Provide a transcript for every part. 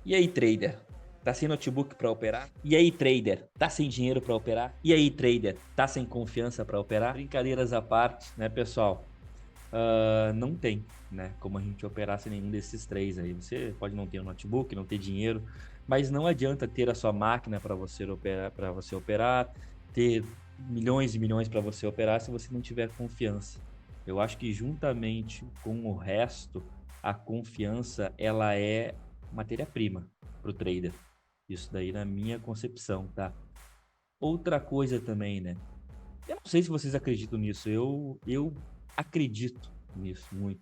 E aí, trader? Tá sem notebook para operar? E aí, trader? Tá sem dinheiro para operar? E aí, trader? Tá sem confiança para operar? Brincadeiras à parte, né, pessoal? Não tem, né, como a gente operar sem nenhum desses três aí. Você pode não ter um notebook, não ter dinheiro, mas não adianta ter a sua máquina para você operar, ter milhões e milhões para você operar se você não tiver confiança. Eu acho que juntamente com o resto, a confiança ela é matéria-prima para o trader. Isso daí na minha concepção, tá? Outra coisa também, né? Eu não sei se vocês acreditam nisso. Eu acredito nisso muito.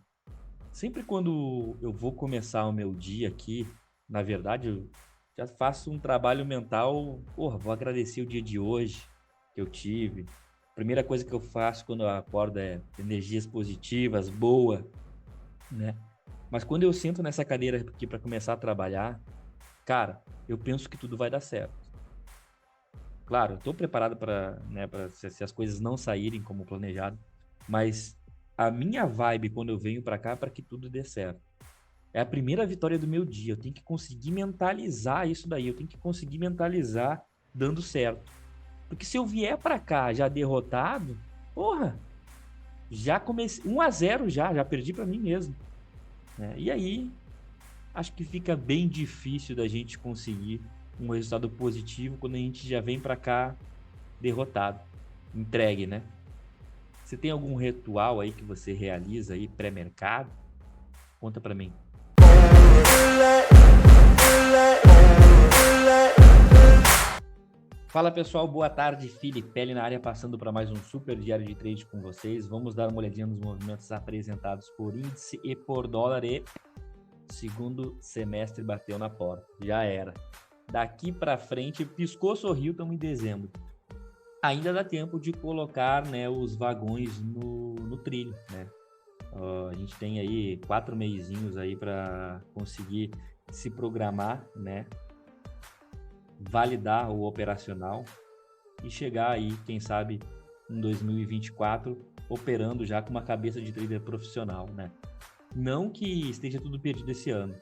Sempre quando eu vou começar o meu dia aqui, na verdade, eu já faço um trabalho mental. Porra, vou agradecer o dia de hoje que eu tive. Primeira coisa que eu faço quando eu acordo é energias positivas, boa, né? Mas quando eu sento nessa cadeira aqui para começar a trabalhar, cara, eu penso que tudo vai dar certo. Claro, eu estou preparado para, né, para se as coisas não saírem como planejado, mas a minha vibe quando eu venho para cá é para que tudo dê certo. É a primeira vitória do meu dia. Eu tenho que conseguir mentalizar isso daí. Eu tenho que conseguir mentalizar dando certo. Porque se eu vier para cá já derrotado, porra, já comecei 1-0 já perdi para mim mesmo, né? E aí, acho que fica bem difícil da gente conseguir um resultado positivo quando a gente já vem para cá derrotado, entregue, né? Você tem algum ritual aí que você realiza aí pré-mercado? Conta para mim. Fala pessoal, boa tarde. Felipe na área, passando para mais um super diário de trade com vocês. Vamos dar uma olhadinha nos movimentos apresentados por índice e por dólar. E segundo semestre bateu na porta, já era. Daqui para frente, piscou, sorriu, estamos em dezembro. Ainda dá tempo de colocar, né, os vagões no trilho, né? A gente tem aí 4 meizinhos aí para conseguir se programar, né? Validar o operacional e chegar aí, quem sabe, em 2024 operando já com uma cabeça de trader profissional, né? Não que esteja tudo perdido esse ano,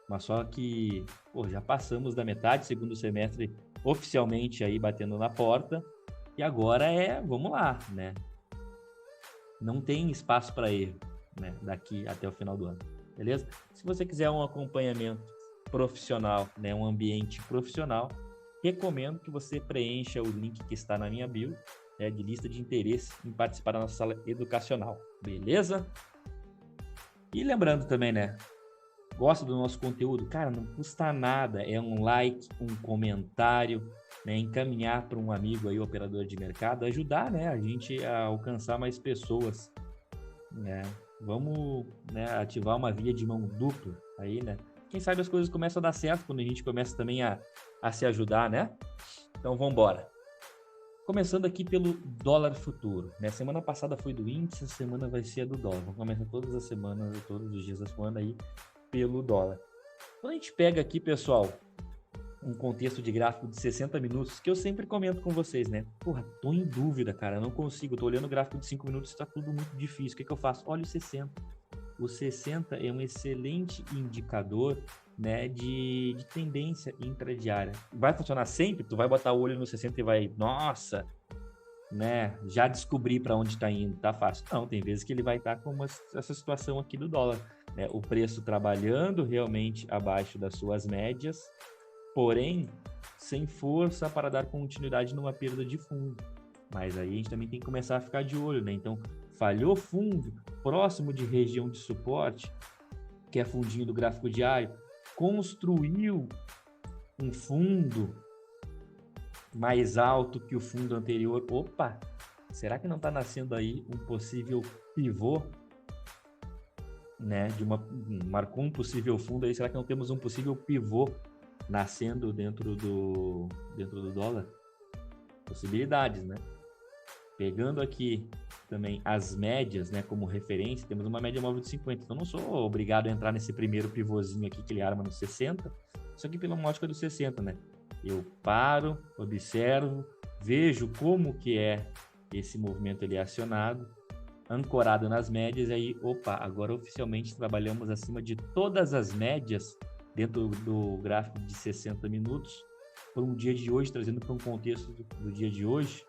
mas só que, pô, já passamos da metade, segundo semestre oficialmente aí batendo na porta, e agora vamos lá, né? Não tem espaço para erro, né? Daqui até o final do ano, beleza? Se você quiser um acompanhamento profissional, né? Um ambiente profissional, recomendo que você preencha o link que está na minha bio, né? De lista de interesse em participar da nossa sala educacional, beleza? E lembrando também, né? Gosta do nosso conteúdo? Cara, não custa nada. É um like, um comentário, né? Encaminhar para um amigo aí, operador de mercado, ajudar, né? A gente a alcançar mais pessoas, né? Vamos, né, ativar uma via de mão dupla aí, né? Quem sabe as coisas começam a dar certo quando a gente começa também a se ajudar, né? Então, vamos embora. Começando aqui pelo dólar futuro, né? Semana passada foi do índice, essa semana vai ser a do dólar. Vamos começar todas as semanas, todos os dias da semana aí pelo dólar. Quando a gente pega aqui, pessoal, um contexto de gráfico de 60 minutos, que eu sempre comento com vocês, né? Porra, tô em dúvida, cara, não consigo. Tô olhando o gráfico de 5 minutos, tá tudo muito difícil. O que eu faço? Olha o 60. O 60 é um excelente indicador, né, de tendência intradiária. Vai funcionar sempre? Tu vai botar o olho no 60 e vai, nossa, né, já descobri para onde está indo, tá fácil. Não, tem vezes que ele vai estar como essa situação aqui do dólar, né? O preço trabalhando realmente abaixo das suas médias, porém sem força para dar continuidade numa perda de fundo. Mas aí a gente também tem que começar a ficar de olho, né? Então, falhou fundo próximo de região de suporte, que é fundinho do gráfico diário, construiu um fundo mais alto que o fundo anterior. Opa, será que não está nascendo aí um possível pivô, né? Marcou um possível fundo aí, será que não temos um possível pivô nascendo dentro do dólar? Possibilidades, né? Pegando aqui também as médias, né, como referência, temos uma média móvel de 50. Então não sou obrigado a entrar nesse primeiro pivôzinho aqui que ele arma no 60, só que pela ótica do 60, né? Eu paro, observo, vejo como que é esse movimento ali acionado, ancorado nas médias, e aí, opa, agora oficialmente trabalhamos acima de todas as médias dentro do gráfico de 60 minutos, para um dia de hoje, trazendo para um contexto do dia de hoje,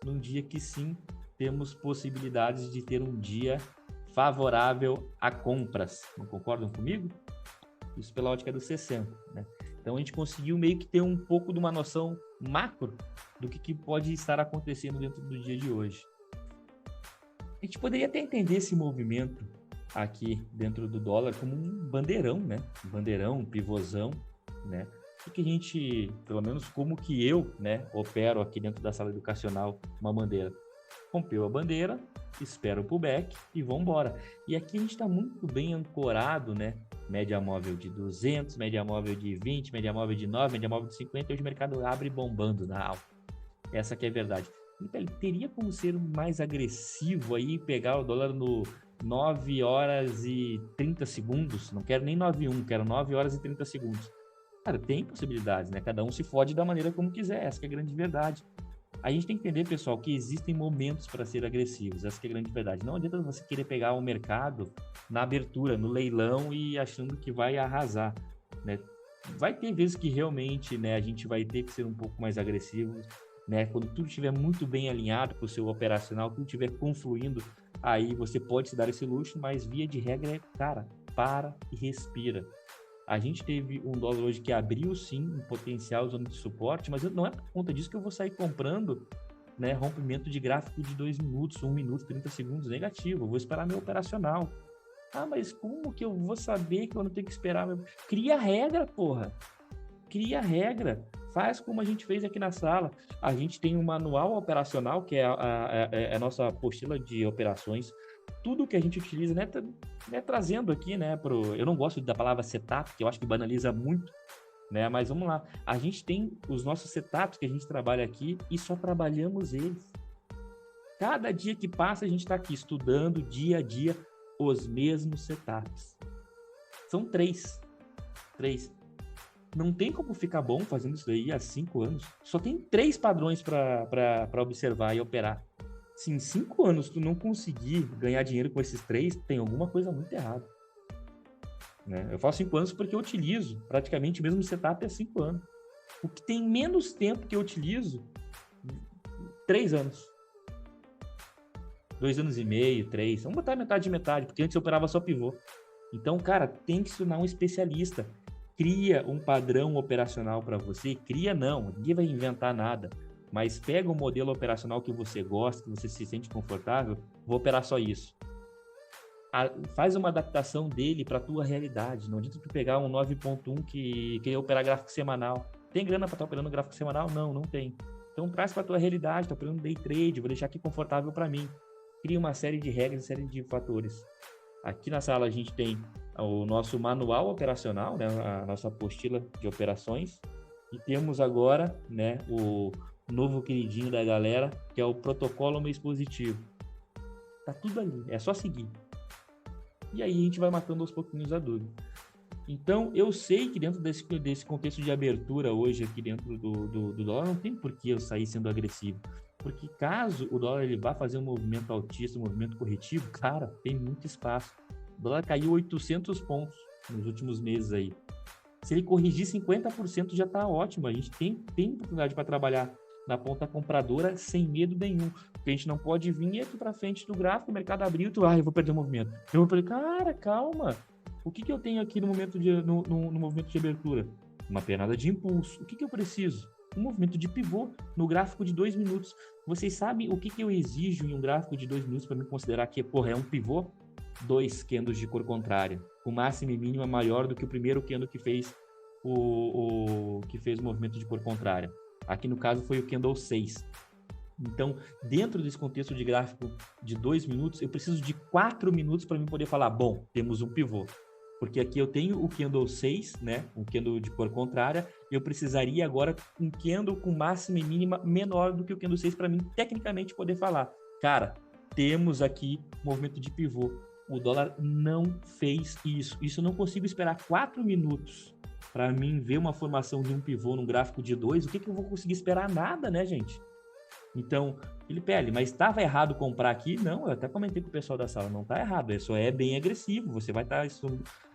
num dia que sim, temos possibilidades de ter um dia favorável a compras. Não concordam comigo? Isso pela ótica do 60, né? Então a gente conseguiu meio que ter um pouco de uma noção macro do que pode estar acontecendo dentro do dia de hoje. A gente poderia até entender esse movimento aqui dentro do dólar como um bandeirão, né? Um bandeirão, um pivôzão, né? Que a gente, pelo menos como que eu, né, opero aqui dentro da sala educacional, uma bandeira. Rompeu a bandeira, espera o pullback e vamos embora. E aqui a gente está muito bem ancorado, né? Média móvel de 200, média móvel de 20, média móvel de 9, média móvel de 50, hoje o mercado abre bombando na alta. Essa que é a verdade. Então, ele teria como ser mais agressivo aí, pegar o dólar no 9 horas e 30 segundos, não quero nem 9,1, quero 9 horas e 30 segundos. Cara, tem possibilidades, né? Cada um se fode da maneira como quiser, essa que é a grande verdade. A gente tem que entender, pessoal, que existem momentos para ser agressivos, essa que é a grande verdade. Não adianta você querer pegar o mercado na abertura, no leilão e achando que vai arrasar, né? Vai ter vezes que realmente, né, a gente vai ter que ser um pouco mais agressivo, né? Quando tudo estiver muito bem alinhado para o seu operacional, tudo estiver confluindo, aí você pode se dar esse luxo, mas via de regra é, cara, para e respira. A gente teve um dólar hoje que abriu sim um potencial zona de suporte, mas não é por conta disso que eu vou sair comprando, né, rompimento de gráfico de 2 minutos, 1 minuto, 30 segundos negativo. Eu vou esperar meu operacional. Ah, mas como que eu vou saber que eu não tenho que esperar? Cria regra, porra. Cria regra. Faz como a gente fez aqui na sala. A gente tem um manual operacional, que é a nossa apostila de operações. Tudo que a gente utiliza, né, trazendo aqui, né, eu não gosto da palavra setup, que eu acho que banaliza muito, né, mas vamos lá. A gente tem os nossos setups que a gente trabalha aqui e só trabalhamos eles. Cada dia que passa, a gente está aqui estudando dia a dia os mesmos setups. São três. Não tem como ficar bom fazendo isso daí há 5 anos. Só tem 3 padrões para observar e operar. Se em 5 anos tu não conseguir ganhar dinheiro com esses 3, tem alguma coisa muito errada. Né? Eu falo 5 anos porque eu utilizo praticamente o mesmo setup há 5 anos. O que tem menos tempo que eu utilizo, 3 anos. 2 anos e meio, 3. Vamos botar metade de metade, porque antes eu operava só pivô. Então, cara, tem que se tornar um especialista. Cria um padrão operacional para você. Cria não, ninguém vai inventar nada. Mas pega um modelo operacional que você gosta, que você se sente confortável, vou operar só isso. Faz uma adaptação dele para a tua realidade. Não adianta tu pegar um 9.1 que quer operar gráfico semanal. Tem grana para estar operando gráfico semanal? Não tem. Então traz para a tua realidade, estou operando day trade, vou deixar aqui confortável para mim. Cria uma série de regras, uma série de fatores. Aqui na sala a gente tem o nosso manual operacional, né, a nossa apostila de operações, e temos agora, né, o novo queridinho da galera, que é o protocolo mês positivo. Tá tudo ali, é só seguir. E aí a gente vai matando aos pouquinhos a dúvida. Então, eu sei que dentro desse contexto de abertura hoje aqui dentro do dólar, não tem por que eu sair sendo agressivo. Porque caso o dólar ele vá fazer um movimento altista, um movimento corretivo, cara, tem muito espaço. O dólar caiu 800 pontos nos últimos meses aí. Se ele corrigir 50% já está ótimo. A gente tem oportunidade para trabalhar na ponta compradora sem medo nenhum. Porque a gente não pode vir aqui para frente do gráfico, o mercado abriu, eu vou perder o movimento. Eu vou perder, cara, calma. O que eu tenho aqui no movimento de abertura? Uma pernada de impulso. O que eu preciso? Um movimento de pivô no gráfico de 2 minutos. Vocês sabem o que eu exijo em um gráfico de 2 minutos para me considerar que, é um pivô? 2 candles de cor contrária, com máxima e mínima maior do que o primeiro candle que fez o movimento de cor contrária. Aqui no caso foi o candle 6. Então, dentro desse contexto de gráfico de 2 minutos, eu preciso de 4 minutos para mim poder falar, bom, temos um pivô. Porque aqui eu tenho o candle 6, né, um candle de cor contrária, e eu precisaria agora um candle com máxima e mínima menor do que o candle 6 para mim tecnicamente poder falar, cara, temos aqui movimento de pivô. O dólar não fez isso. Isso eu não consigo esperar 4 minutos para mim ver uma formação de um pivô num gráfico de 2. O que eu vou conseguir esperar? Nada, né, gente? Então, Felipe, mas estava errado comprar aqui? Não, eu até comentei com o pessoal da sala, não está errado, só é bem agressivo, você vai estar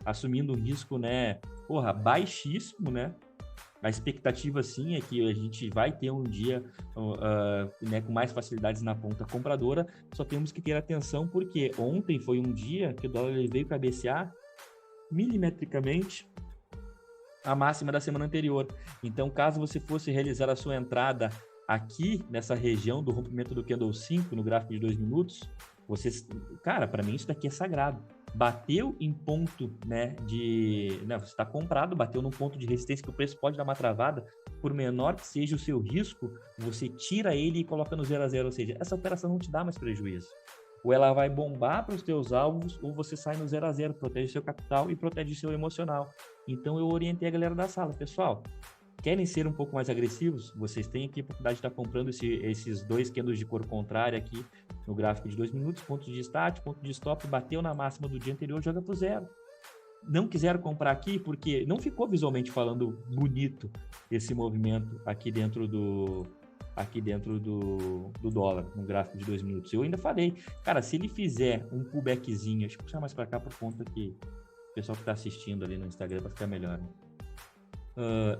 assumindo um risco, né, baixíssimo, né? A expectativa, sim, é que a gente vai ter um dia né, com mais facilidades na ponta compradora, só temos que ter atenção, porque ontem foi um dia que o dólar veio cabecear milimetricamente a máxima da semana anterior. Então, caso você fosse realizar a sua entrada aqui, nessa região do rompimento do Candle 5, no gráfico de 2 minutos, cara, para mim isso daqui é sagrado. Bateu em ponto, né, você está comprado, bateu num ponto de resistência que o preço pode dar uma travada, por menor que seja o seu risco, você tira ele e coloca no 0 a 0, ou seja, essa operação não te dá mais prejuízo. Ou ela vai bombar para os teus alvos, ou você sai no 0 a 0, protege seu capital e protege seu emocional. Então eu orientei a galera da sala, pessoal, querem ser um pouco mais agressivos? Vocês têm aqui a oportunidade de estar comprando esses 2 candles de cor contrária aqui no gráfico de 2 minutos, ponto de start, ponto de stop, bateu na máxima do dia anterior, joga para o 0. Não quiseram comprar aqui porque não ficou visualmente falando bonito esse movimento aqui dentro do dólar, no gráfico de 2 minutos. Eu ainda falei, cara, se ele fizer um pullbackzinho, deixa eu puxar mais para cá por conta que o pessoal que está assistindo ali no Instagram vai ficar melhor, né?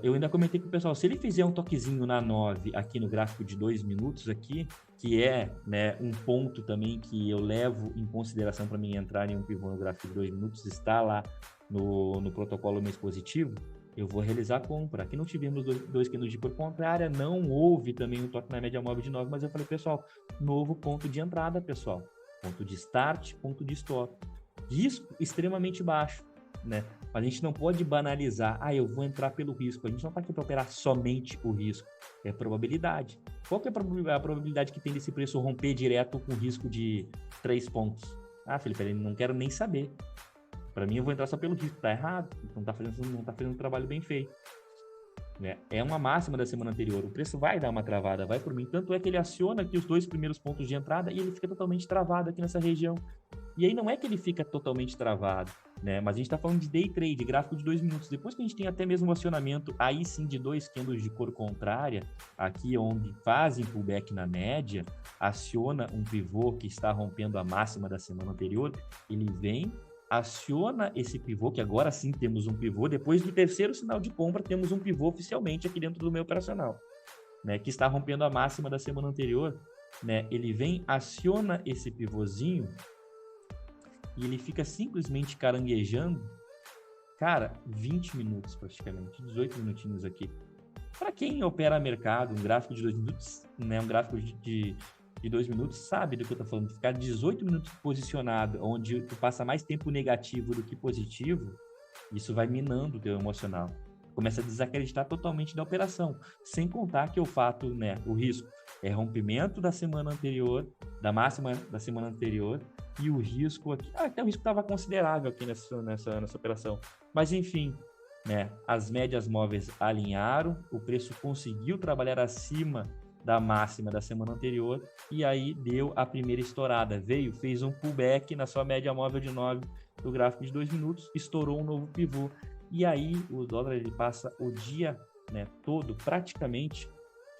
Eu ainda comentei com o pessoal, se ele fizer um toquezinho na 9 aqui no gráfico de 2 minutos aqui, que é, né, um ponto também que eu levo em consideração para mim entrar em um pivô no gráfico de 2 minutos, está lá no protocolo mês positivo, eu vou realizar a compra. Aqui não tivemos dois candles de cor contrária, não houve também um toque na média móvel de 9, mas eu falei, pessoal, novo ponto de entrada, pessoal. Ponto de start, ponto de stop. Risco extremamente baixo, né? Mas a gente não pode banalizar, eu vou entrar pelo risco. A gente não está aqui para operar somente o risco, é probabilidade. Qual que é a probabilidade que tem desse preço romper direto com risco de 3 pontos? Felipe, eu não quero nem saber. Para mim, eu vou entrar só pelo risco. Tá errado, não tá fazendo um trabalho bem feito. Né? É uma máxima da semana anterior. O preço vai dar uma travada, vai por mim. Tanto é que ele aciona aqui os 2 primeiros pontos de entrada e ele fica totalmente travado aqui nessa região. E aí não é que ele fica totalmente travado, né? Mas a gente está falando de day trade, gráfico de 2 minutos. Depois que a gente tem até mesmo um acionamento, aí sim de 2 candles de cor contrária, aqui onde fazem pullback na média, aciona um pivô que está rompendo a máxima da semana anterior, ele vem, aciona esse pivô, que agora sim temos um pivô, depois do terceiro sinal de compra, temos um pivô oficialmente aqui dentro do meu operacional, né? Que está rompendo a máxima da semana anterior, né? Ele vem, aciona esse pivôzinho, e ele fica simplesmente caranguejando, cara, 20 minutos praticamente, 18 minutinhos aqui. Para quem opera mercado, um gráfico de 2 minutos, né, um gráfico de 2 minutos, sabe do que eu tô falando. Ficar 18 minutos posicionado, onde tu passa mais tempo negativo do que positivo, isso vai minando o teu emocional. Começa a desacreditar totalmente da operação. Sem contar que o fato, né, o risco é rompimento da semana anterior, da máxima da semana anterior, e o risco aqui, até o risco estava considerável aqui nessa operação. Mas enfim, né, as médias móveis alinharam, o preço conseguiu trabalhar acima da máxima da semana anterior, e aí deu a primeira estourada. Fez um pullback na sua média móvel de 9 do gráfico de 2 minutos, estourou um novo pivô. E aí o dólar ele passa o dia, né, todo praticamente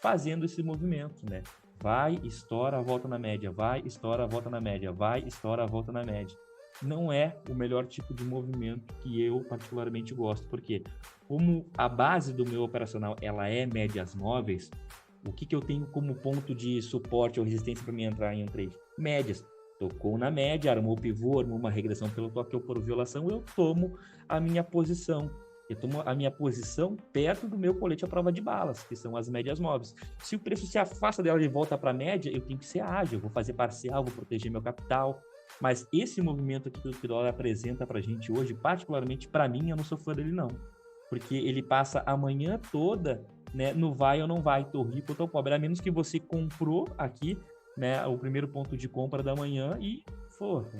fazendo esse movimento, né? Vai, estoura, volta na média, vai, estoura, volta na média, vai, estoura, volta na média. Não é o melhor tipo de movimento que eu particularmente gosto, porque como a base do meu operacional ela é médias móveis, o que eu tenho como ponto de suporte ou resistência para me entrar em um trade? Médias. Tocou na média, armou o pivô, armou uma regressão pelo toque ou por violação, eu tomo a minha posição. Eu tomo a minha posição perto do meu colete à prova de balas, que são as médias móveis. Se o preço se afasta dela e volta para a média, eu tenho que ser ágil, vou fazer parcial, vou proteger meu capital. Mas esse movimento aqui que o dólar apresenta para a gente hoje, particularmente para mim, eu não sou fã dele não. Porque ele passa a manhã toda, né, no vai ou não vai, tô rico ou tô pobre. A menos que você comprou aqui, né, o primeiro ponto de compra da manhã e,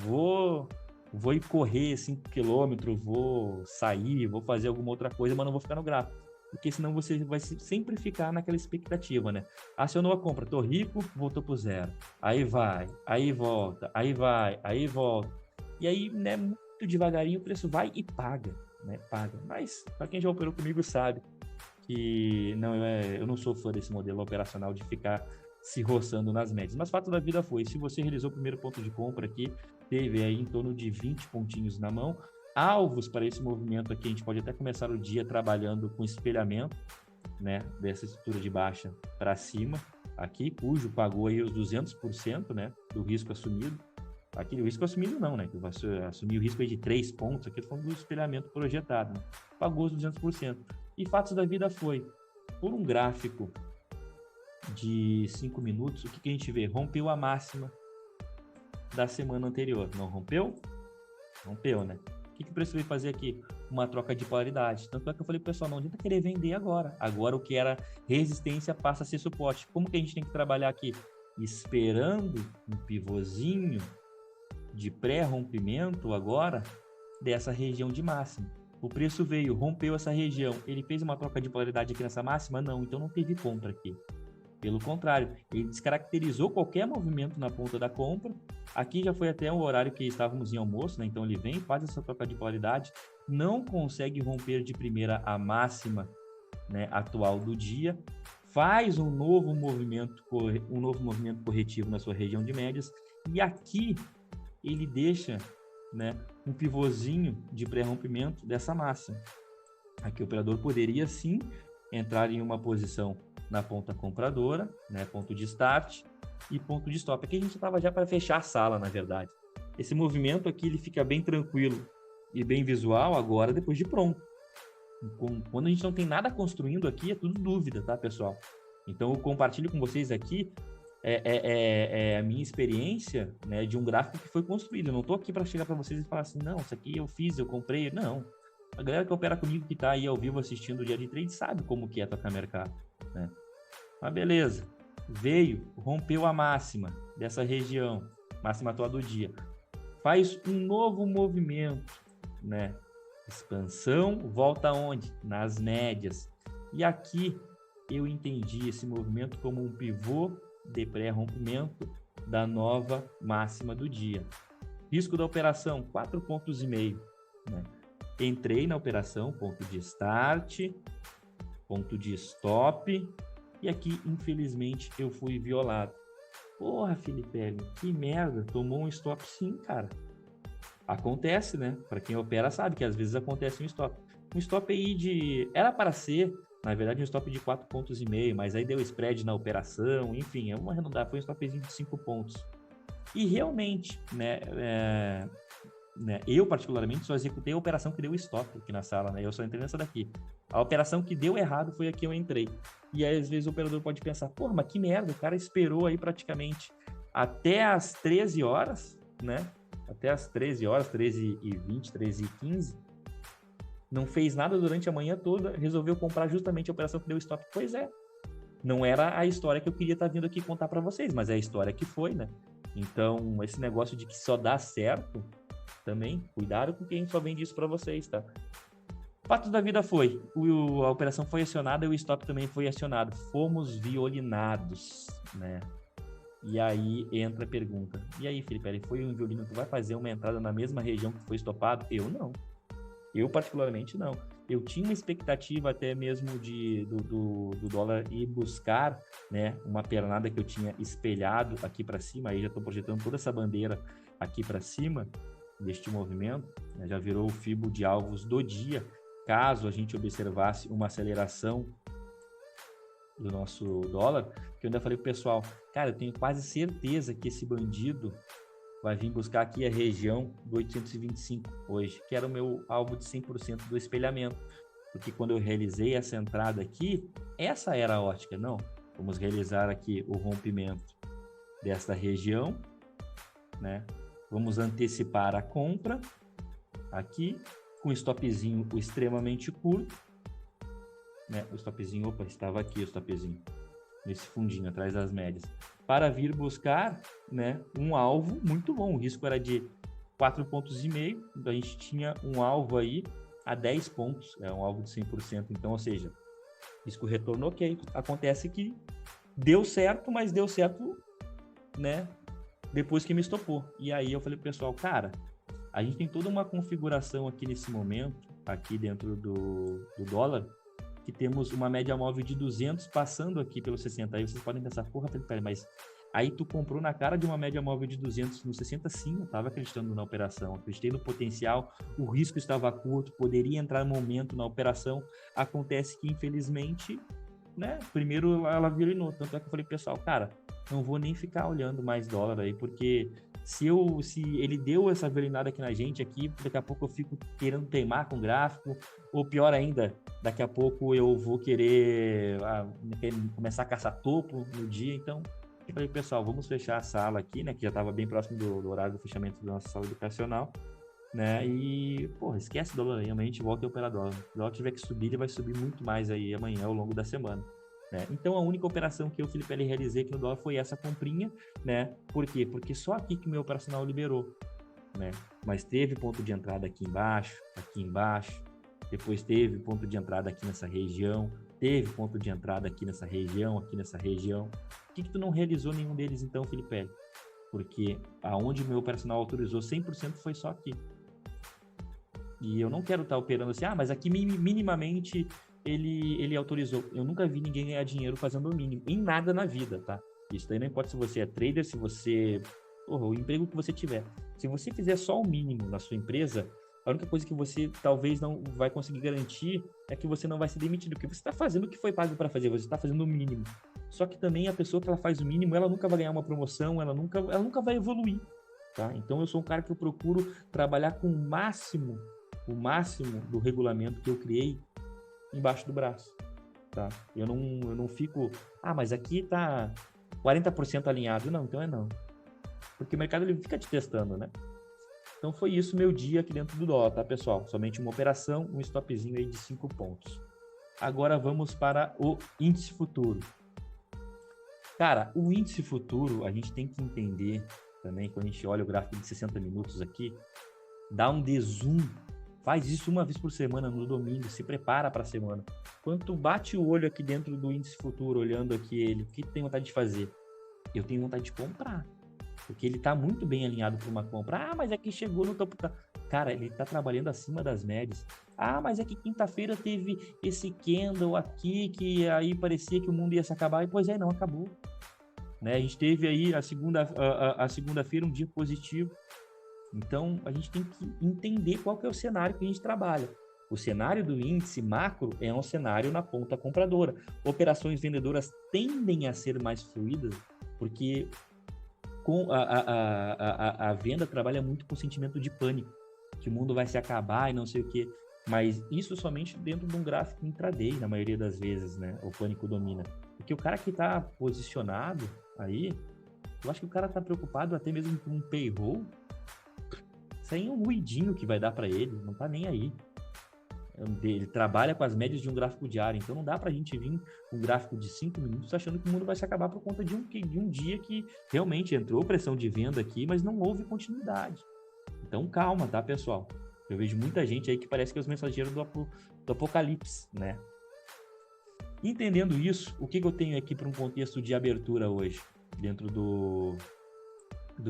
vou ir correr 5 km, vou sair, vou fazer alguma outra coisa, mas não vou ficar no gráfico. Porque senão você vai sempre ficar naquela expectativa, né? Acionou a compra, tô rico, voltou pro 0. Aí vai, aí volta, aí vai, aí volta. E aí, né, muito devagarinho o preço vai e paga, né? Paga. Mas, para quem já operou comigo sabe que eu não sou fã desse modelo operacional de ficar se roçando nas médias. Mas fato da vida foi, se você realizou o primeiro ponto de compra aqui, teve aí em torno de 20 pontinhos na mão. Alvos para esse movimento aqui, a gente pode até começar o dia trabalhando com espelhamento, né, dessa estrutura de baixa para cima, aqui, cujo pagou aí os 200%, né, do risco assumido. Aqui o risco assumido não, né, que você assumiu o risco aí de 3 pontos, aqui foi do espelhamento projetado, né, pagou os 200%. E fatos da vida foi, por um gráfico de 5 minutos, o que a gente vê? Rompeu a máxima da semana anterior. Não rompeu? Rompeu, né? O que o preço veio fazer aqui? Uma troca de polaridade. Tanto é que eu falei pro pessoal, não adianta querer vender agora. Agora o que era resistência passa a ser suporte. Como que a gente tem que trabalhar aqui? Esperando um pivôzinho de pré-rompimento agora dessa região de máxima. O preço veio, rompeu essa região. Ele fez uma troca de polaridade aqui nessa máxima? Não, então não teve compra aqui. Pelo contrário, ele descaracterizou qualquer movimento na ponta da compra. Aqui já foi até o horário que estávamos em almoço, né? Então ele vem, faz essa troca de polaridade, não consegue romper de primeira a máxima, né, atual do dia, faz um novo movimento corretivo na sua região de médias, e aqui ele deixa, né, um pivôzinho de pré-rompimento dessa máxima. Aqui o operador poderia sim entrar em uma posição na ponta compradora, né, ponto de start e ponto de stop. Aqui a gente estava já para fechar a sala, na verdade. Esse movimento aqui ele fica bem tranquilo e bem visual agora, depois de pronto. Quando a gente não tem nada construindo aqui, é tudo dúvida, tá, pessoal? Então eu compartilho com vocês aqui a minha experiência, né, de um gráfico que foi construído. Eu não estou aqui para chegar para vocês e falar assim, não, isso aqui eu fiz, eu comprei. Não. A galera que opera comigo, que está aí ao vivo assistindo o dia de trade, sabe como que é tocar mercado, né? Mas beleza, veio, rompeu a máxima dessa região, máxima atual do dia, faz um novo movimento, né? Expansão, volta aonde? Nas médias. E aqui eu entendi esse movimento como um pivô de pré-rompimento da nova máxima do dia. Risco da operação, 4,5 pontos, né? Entrei na operação, ponto de start, ponto de stop, e aqui, infelizmente, eu fui violado. Porra, Felipe, que merda, tomou um stop sim, cara. Acontece, né? Para quem opera sabe que às vezes acontece um stop. Um stop aí de... Era para ser, na verdade, um stop de 4,5 pontos, mas aí deu spread na operação, enfim, é uma arredondar, foi um stopzinho de 5 pontos. E realmente, né, eu particularmente só executei a operação que deu stop aqui na sala, né? Eu só entrei nessa daqui. A operação que deu errado foi a que eu entrei. E aí, às vezes, o operador pode pensar, porra, mas que merda, o cara esperou aí praticamente até as 13 horas, né? Até as 13 horas, 13h20, 13h15, não fez nada durante a manhã toda, resolveu comprar justamente a operação que deu stop. Pois é, não era a história que eu queria estar vindo aqui contar para vocês, mas é a história que foi, né? Então, esse negócio de que só dá certo, também, cuidado com quem só vende isso para vocês, tá? Fato da vida foi, a operação foi acionada e o stop também foi acionado. Fomos violinados, né? E aí entra a pergunta. E aí, Felipe, foi um violino, tu vai fazer uma entrada na mesma região que foi estopado? Eu não. Eu particularmente não. Eu tinha uma expectativa até mesmo do dólar ir buscar, né, uma pernada que eu tinha espelhado aqui para cima. Aí já estou projetando toda essa bandeira aqui para cima deste movimento, né, já virou o fibo de alvos do dia, caso a gente observasse uma aceleração do nosso dólar, que eu ainda falei pro pessoal, cara, eu tenho quase certeza que esse bandido vai vir buscar aqui a região do 825 hoje, que era o meu alvo de 100% do espelhamento, porque quando eu realizei essa entrada aqui, essa era a ótica, não, vamos realizar aqui o rompimento desta região, né? Vamos antecipar a compra aqui, com o stopzinho extremamente curto, né? O stopzinho, opa, estava aqui o stopzinho, nesse fundinho, atrás das médias, para vir buscar, né, um alvo muito bom. O risco era de 4,5 pontos, a gente tinha um alvo aí a 10 pontos, é um alvo de 100%, então, ou seja, risco retorno ok. Acontece que deu certo, mas deu certo, né, depois que me estopou. E aí eu falei pro pessoal, cara, a gente tem toda uma configuração aqui nesse momento, aqui dentro do dólar, que temos uma média móvel de 200 passando aqui pelos 60. Aí vocês podem pensar, porra, Felipe, mas aí tu comprou na cara de uma média móvel de 200 no 60? Sim, eu estava acreditando na operação, acreditei no potencial, o risco estava curto, poderia entrar no momento na operação. Acontece que, infelizmente, né, primeiro ela virinou. Tanto é que eu falei, pessoal, cara, não vou nem ficar olhando mais dólar aí, porque se ele deu essa virinada aqui na gente aqui, daqui a pouco eu fico querendo teimar com o gráfico, ou pior ainda, daqui a pouco eu vou querer começar a caçar topo no dia. Então eu falei, pessoal, vamos fechar a sala aqui, né, que já estava bem próximo do horário do fechamento da nossa sala educacional, né, e, porra, esquece o dólar aí, amanhã a gente volta a operar dólar. Se o dólar tiver que subir, ele vai subir muito mais aí amanhã ao longo da semana. Né? Então, a única operação que eu, Felipe, realizei aqui no dólar foi essa comprinha, né? Por quê? Porque só aqui que o meu operacional liberou, né? Mas teve ponto de entrada aqui embaixo, depois teve ponto de entrada aqui nessa região, teve ponto de entrada aqui nessa região. Por que tu não realizou nenhum deles então, Felipe? Porque aonde o meu operacional autorizou 100% foi só aqui. E eu não quero estar operando assim, mas aqui minimamente ele autorizou. Eu nunca vi ninguém ganhar dinheiro fazendo o mínimo, em nada na vida, tá? Isso daí não importa se você é trader, se você... o emprego que você tiver. Se você fizer só o mínimo na sua empresa, a única coisa que você talvez não vai conseguir garantir é que você não vai ser demitido, porque você está fazendo o que foi pago para fazer, você está fazendo o mínimo. Só que também a pessoa que ela faz o mínimo, ela nunca vai ganhar uma promoção, ela nunca vai evoluir, tá? Então eu sou um cara que eu procuro trabalhar com o máximo do regulamento que eu criei embaixo do braço, tá? Eu não fico, mas aqui tá 40% alinhado. Não, então não. Porque o mercado ele fica te testando, né? Então foi isso meu dia aqui dentro do dólar, tá, pessoal? Somente uma operação, um stopzinho aí de 5 pontos. Agora vamos para o índice futuro. Cara, o índice futuro, a gente tem que entender também, quando a gente olha o gráfico de 60 minutos aqui, dá um dezoom. Faz isso uma vez por semana no domingo, se prepara para a semana. Quando tu bate o olho aqui dentro do índice futuro, olhando aqui ele, o que tu tem vontade de fazer? Eu tenho vontade de comprar, porque ele está muito bem alinhado para uma compra. Mas é que chegou no topo. Cara, ele está trabalhando acima das médias. Mas é que quinta-feira teve esse candle aqui, que aí parecia que o mundo ia se acabar, e pois é, não acabou. Né? A gente teve aí a segunda-feira um dia positivo. Então, a gente tem que entender qual que é o cenário que a gente trabalha. O cenário do índice macro é um cenário na ponta compradora. Operações vendedoras tendem a ser mais fluídas, porque a venda trabalha muito com sentimento de pânico, que o mundo vai se acabar e não sei o quê. Mas isso somente dentro de um gráfico intraday, na maioria das vezes, né? O pânico domina. Porque o cara que está posicionado aí, eu acho que o cara está preocupado até mesmo com um payroll. Isso aí é um ruidinho que vai dar para ele, não tá nem aí. Ele trabalha com as médias de um gráfico diário, então não dá pra gente vir um gráfico de 5 minutos achando que o mundo vai se acabar por conta de um dia que realmente entrou pressão de venda aqui, mas não houve continuidade. Então calma, tá, pessoal? Eu vejo muita gente aí que parece que é os mensageiros do apocalipse, né? Entendendo isso, o que eu tenho aqui para um contexto de abertura hoje, dentro do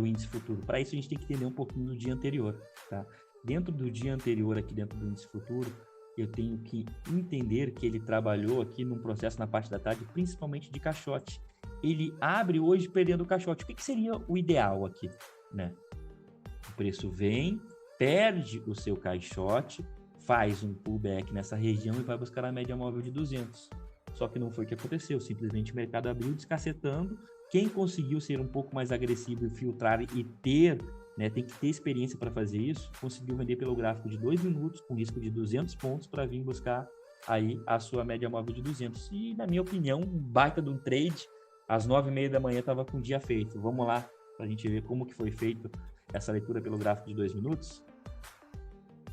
índice futuro? Para isso a gente tem que entender um pouquinho do dia anterior, tá? Dentro do dia anterior aqui dentro do índice futuro, eu tenho que entender que ele trabalhou aqui num processo na parte da tarde, principalmente de caixote. Ele abre hoje perdendo o caixote. O que seria o ideal aqui, né? O preço vem, perde o seu caixote, faz um pullback nessa região e vai buscar a média móvel de 200. Só que não foi o que aconteceu, simplesmente o mercado abriu descacetando. Quem conseguiu ser um pouco mais agressivo e filtrar e ter, né, tem que ter experiência para fazer isso, conseguiu vender pelo gráfico de 2 minutos, com risco de 200 pontos, para vir buscar aí a sua média móvel de 200. E, na minha opinião, um baita de um trade, às 9h30 da manhã estava com o dia feito. Vamos lá, para a gente ver como que foi feito essa leitura pelo gráfico de 2 minutos.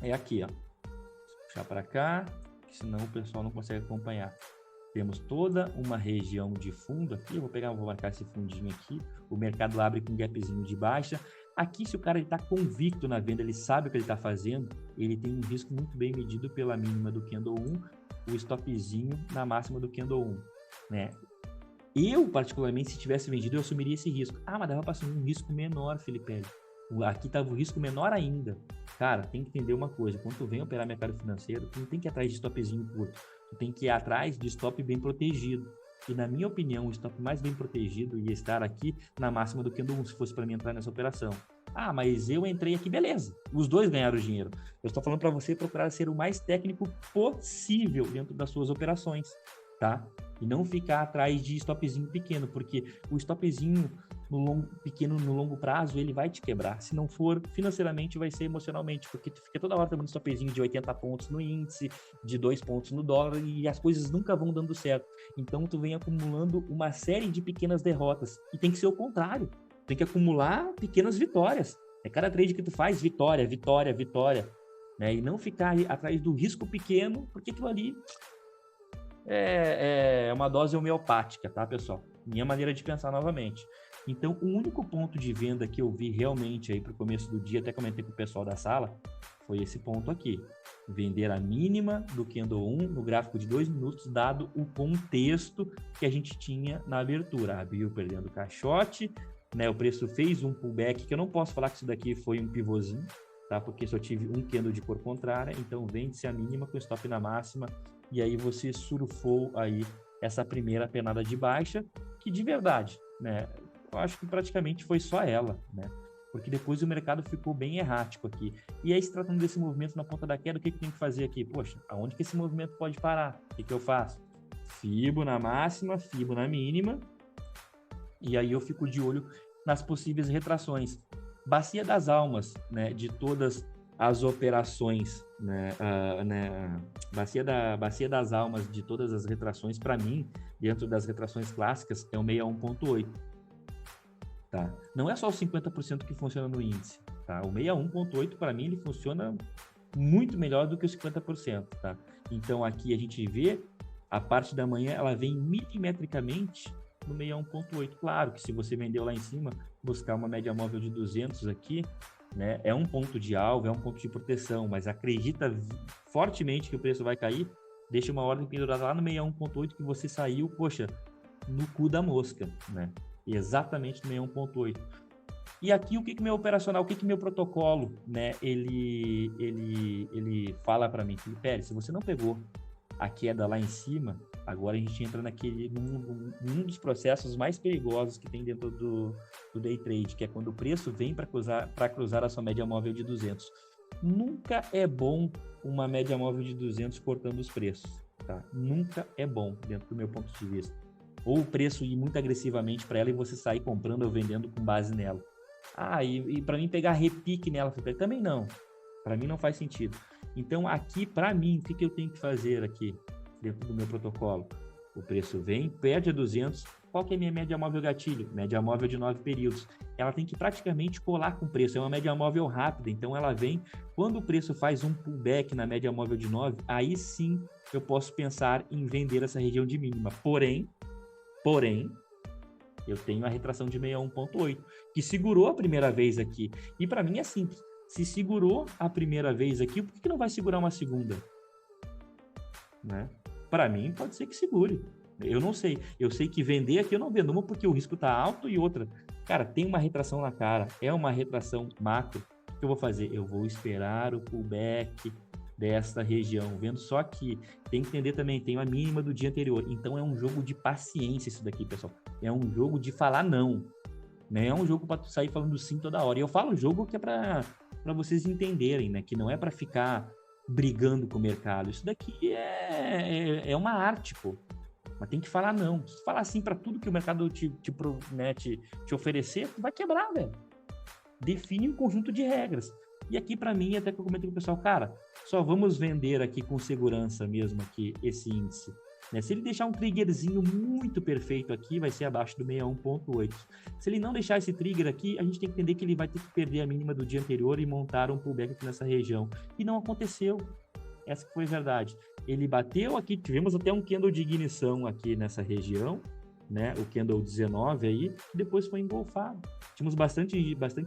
É aqui, ó. Vou puxar para cá, senão o pessoal não consegue acompanhar. Temos toda uma região de fundo aqui, vou marcar esse fundinho aqui, o mercado abre com um gapzinho de baixa. Aqui, se o cara está convicto na venda, ele sabe o que ele está fazendo, ele tem um risco muito bem medido pela mínima do candle 1, o stopzinho na máxima do candle 1, né? Eu, particularmente, se tivesse vendido, eu assumiria esse risco. Mas dava para assumir um risco menor, Felipe. Aqui estava o risco menor ainda. Cara, tem que entender uma coisa, quando tu vem operar mercado financeiro, tu não tem que ir atrás de stopzinho curto. Tu tem que ir atrás de stop bem protegido. E, na minha opinião, o stop mais bem protegido ia estar aqui na máxima do candle 1, se fosse para mim entrar nessa operação. Ah, mas eu entrei aqui, beleza. Os dois ganharam dinheiro. Eu estou falando para você procurar ser o mais técnico possível dentro das suas operações, tá? E não ficar atrás de stopzinho pequeno, porque o stopzinho pequeno no longo prazo, ele vai te quebrar. Se não for financeiramente, vai ser emocionalmente, porque tu fica toda hora tomando stopzinho de 80 pontos no índice, de 2 pontos no dólar, e as coisas nunca vão dando certo. Então, tu vem acumulando uma série de pequenas derrotas. E tem que ser o contrário. Tem que acumular pequenas vitórias. É cada trade que tu faz, vitória, vitória, vitória. Né? E não ficar atrás do risco pequeno, porque aquilo ali é uma dose homeopática, tá, pessoal? Minha maneira de pensar novamente. Então, o único ponto de venda que eu vi realmente aí para o começo do dia, até comentei com o pessoal da sala, foi esse ponto aqui. Vender a mínima do Candle 1 no gráfico de 2 minutos, dado o contexto que a gente tinha na abertura. Abriu perdendo caixote, né? O preço fez um pullback, que eu não posso falar que isso daqui foi um pivôzinho, tá? Porque só tive um candle de cor contrária, então vende-se a mínima com stop na máxima, e aí você surfou aí essa primeira penada de baixa, que de verdade, né? Eu acho que praticamente foi só ela, né? Porque depois o mercado ficou bem errático aqui. E aí, se tratando desse movimento na ponta da queda, o que tem que fazer aqui? Poxa, aonde que esse movimento pode parar? O que eu faço? Fibo na máxima, Fibo na mínima, e aí eu fico de olho nas possíveis retrações. Bacia das almas, né, de todas as operações, né, bacia das almas de todas as retrações, para mim, dentro das retrações clássicas, é o 61.8. Tá? Não é só o 50% que funciona no índice. Tá? O 61.8, para mim, ele funciona muito melhor do que o 50%. Tá? Então, aqui a gente vê a parte da manhã, ela vem milimetricamente no 61.8. Claro que se você vendeu lá em cima, buscar uma média móvel de 200 aqui, né, é um ponto de alvo, é um ponto de proteção, mas acredita fortemente que o preço vai cair, deixa uma ordem pendurada lá no 61.8 que você saiu, poxa, no cu da mosca, né? Exatamente no 61.8. E aqui o que meu operacional, o que meu protocolo, né, ele fala para mim, Felipe, se você não pegou a queda lá em cima, agora a gente entra num dos processos mais perigosos que tem dentro do day trade, que é quando o preço vem para cruzar a sua média móvel de 200. Nunca é bom uma média móvel de 200 cortando os preços, tá? Nunca é bom, dentro do meu ponto de vista. Ou o preço ir muito agressivamente para ela e você sair comprando ou vendendo com base nela. E para mim pegar repique nela, também não. Para mim não faz sentido. Então aqui, para mim, o que eu tenho que fazer aqui, dentro do meu protocolo? O preço vem, perde a 200, qual que é a minha média móvel gatilho? Média móvel de 9 períodos. Ela tem que praticamente colar com o preço, é uma média móvel rápida, então ela vem, quando o preço faz um pullback na média móvel de 9, aí sim eu posso pensar em vender essa região de mínima. Porém, eu tenho a retração de 61.8, que segurou a primeira vez aqui. E para mim é simples. Se segurou a primeira vez aqui, por que não vai segurar uma segunda? Né? Para mim, pode ser que segure. Eu não sei. Eu sei que vender aqui eu não vendo. Uma porque o risco está alto e outra, cara, tem uma retração na cara. É uma retração macro. O que eu vou fazer? Eu vou esperar o pullback desta região, vendo só aqui. Tem que entender também, tem a mínima do dia anterior. Então é um jogo de paciência isso daqui, pessoal. É um jogo de falar não. Não é um jogo para tu sair falando sim toda hora. E eu falo jogo que é para vocês entenderem, né? Que não é para ficar brigando com o mercado. Isso daqui é uma arte, pô. Mas tem que falar não. Se falar sim para tudo que o mercado te oferecer, tu vai quebrar, velho. Define um conjunto de regras. E aqui, para mim, até que eu comentei com o pessoal, cara, só vamos vender aqui com segurança mesmo aqui esse índice. Né? Se ele deixar um triggerzinho muito perfeito aqui, vai ser abaixo do 61.8. Se ele não deixar esse trigger aqui, a gente tem que entender que ele vai ter que perder a mínima do dia anterior e montar um pullback aqui nessa região. E não aconteceu. Essa que foi a verdade. Ele bateu aqui, tivemos até um candle de ignição aqui nessa região, né? O candle 19 aí, e depois foi engolfado. Tínhamos bastante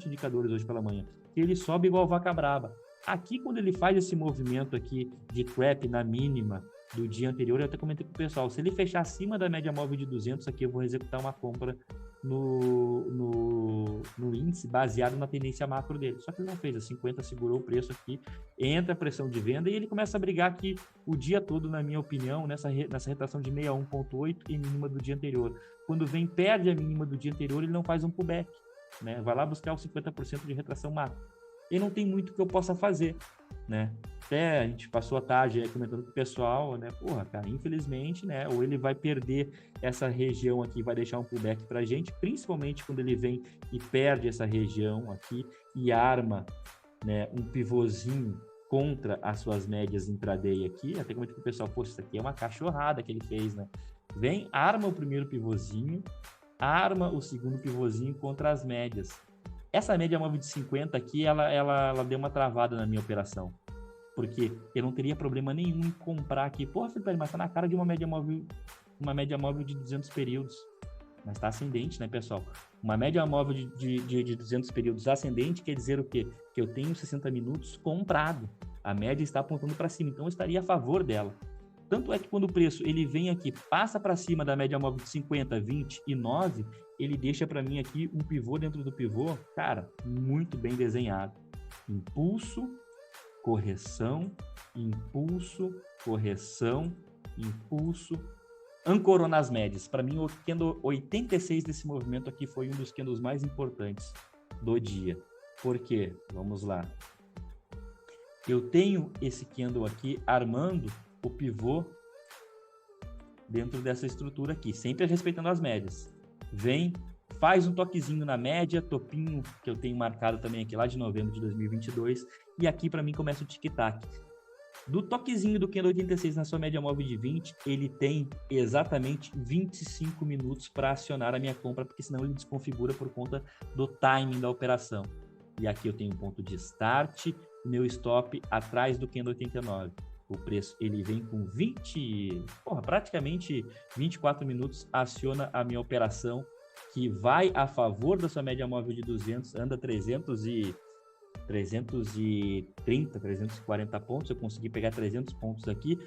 indicadores hoje pela manhã. Ele sobe igual vaca braba. Aqui, quando ele faz esse movimento aqui de trap na mínima do dia anterior, eu até comentei com o pessoal, se ele fechar acima da média móvel de 200, aqui eu vou executar uma compra no índice baseado na tendência macro dele. Só que ele não fez, a 50 segurou o preço aqui, entra a pressão de venda e ele começa a brigar aqui o dia todo, na minha opinião, nessa retração de 61,8 e mínima do dia anterior. Quando perde a mínima do dia anterior, ele não faz um pullback, né? Vai lá buscar os 50% de retração macro. E não tem muito que eu possa fazer, né? Até a gente passou a tarde aí comentando com o pessoal, né? Porra, cara, infelizmente, né? Ou ele vai perder essa região aqui, vai deixar um pullback pra gente, principalmente quando ele vem e perde essa região aqui e arma, né, um pivôzinho contra as suas médias intraday aqui. Até comentei com o pessoal, pô, isso aqui é uma cachorrada que ele fez, né? Vem, arma o primeiro pivôzinho, arma o segundo pivôzinho contra as médias. Essa média móvel de 50 aqui, ela deu uma travada na minha operação. Porque eu não teria problema nenhum em comprar aqui. Porra, Felipe, mas tá na cara de uma média móvel de 200 períodos. Mas tá ascendente, né, pessoal? Uma média móvel de 200 períodos ascendente quer dizer o quê? Que eu tenho 60 minutos comprado. A média está apontando para cima, então eu estaria a favor dela. Tanto é que quando o preço ele vem aqui, passa para cima da média móvel de 50, 20 e 9, ele deixa para mim aqui um pivô dentro do pivô, cara, muito bem desenhado. Impulso, correção, impulso, correção, impulso, ancorou nas médias. Para mim, o candle 86 desse movimento aqui foi um dos candles mais importantes do dia. Por quê? Vamos lá. Eu tenho esse candle aqui armando o pivô dentro dessa estrutura aqui, sempre respeitando as médias. Vem, faz um toquezinho na média, topinho que eu tenho marcado também aqui lá de novembro de 2022, e aqui para mim começa o tic-tac. Do toquezinho do candle 86 na sua média móvel de 20, ele tem exatamente 25 minutos para acionar a minha compra, porque senão ele desconfigura por conta do timing da operação. E aqui eu tenho um ponto de start, meu stop atrás do candle 89. O preço ele vem com praticamente 24 minutos, aciona a minha operação, que vai a favor da sua média móvel de 200, anda 330, 340 pontos, eu consegui pegar 300 pontos aqui,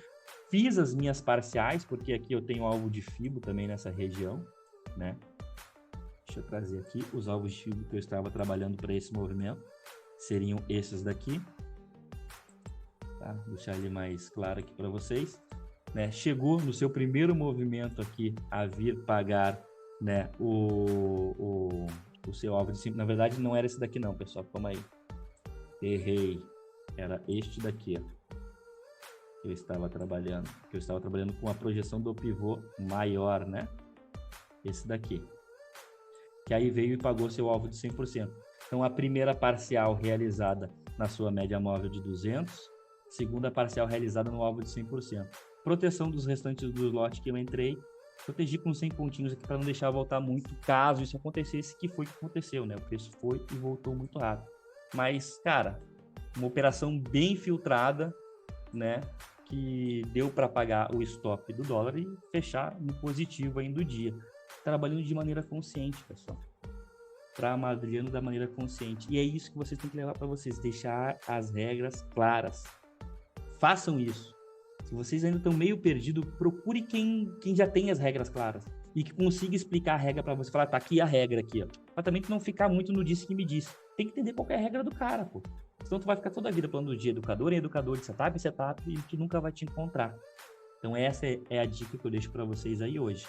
fiz as minhas parciais, porque aqui eu tenho alvo de FIBO também nessa região, né? Deixa eu trazer aqui os alvos de FIBO que eu estava trabalhando para esse movimento, seriam esses daqui. Tá? Vou deixar ele mais claro aqui para vocês, né? Chegou no seu primeiro movimento aqui a vir pagar, né, o seu alvo de 5. Na verdade não era esse daqui não, pessoal, calma aí, errei, era este daqui, ó, que eu estava trabalhando com a projeção do pivô maior, né? Esse daqui, que aí veio e pagou seu alvo de 100%. Então a primeira parcial realizada na sua média móvel de 200, segunda parcial realizada no alvo de 100%. Proteção dos restantes do lote que eu entrei, protegi com 100 pontinhos aqui para não deixar voltar muito, caso isso acontecesse, que foi o que aconteceu, né? O preço foi e voltou muito rápido. Mas, cara, uma operação bem filtrada, né? Que deu para pagar o stop do dólar e fechar no positivo ainda do dia. Trabalhando de maneira consciente, pessoal. Trabalhando da maneira consciente. E é isso que vocês têm que levar para vocês, deixar as regras claras. Façam isso. Se vocês ainda estão meio perdidos, procure quem já tem as regras claras e que consiga explicar a regra para você. Falar, tá aqui a regra aqui, ó. Pra também não ficar muito no disse que me disse. Tem que entender qual é a regra do cara, pô. Senão tu vai ficar toda a vida falando de educador em educador, de setup em setup, e tu nunca vai te encontrar. Então essa é a dica que eu deixo para vocês aí hoje.